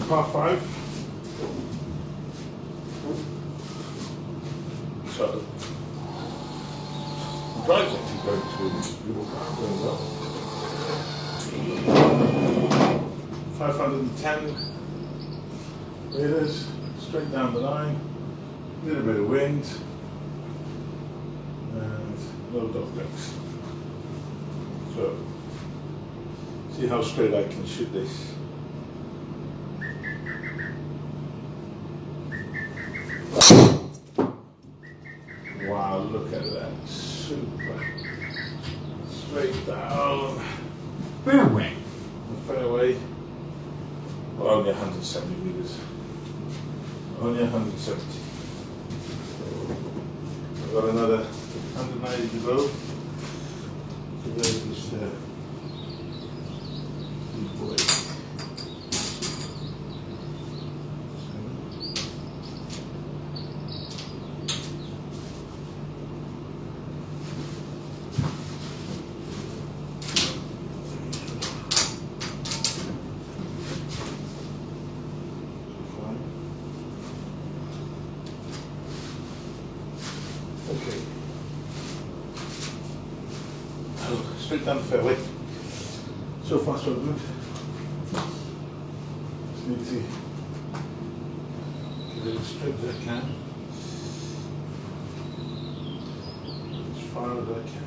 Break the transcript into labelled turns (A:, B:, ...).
A: par 5. So, the drive's actually going to Google Car going well. 510 meters, straight down the line, a little bit of wind, and no dog legs. So, see how straight I can shoot this. Wow, look at that. Super. Straight down.
B: Fairway.
A: The fairway. Well, only 170 meters. Only 170. I've got another 190 to go. So there's this big boy. Okay. Oh, straight down the fairway. So far so good. Just need to get it as straight as I can. As far as I can.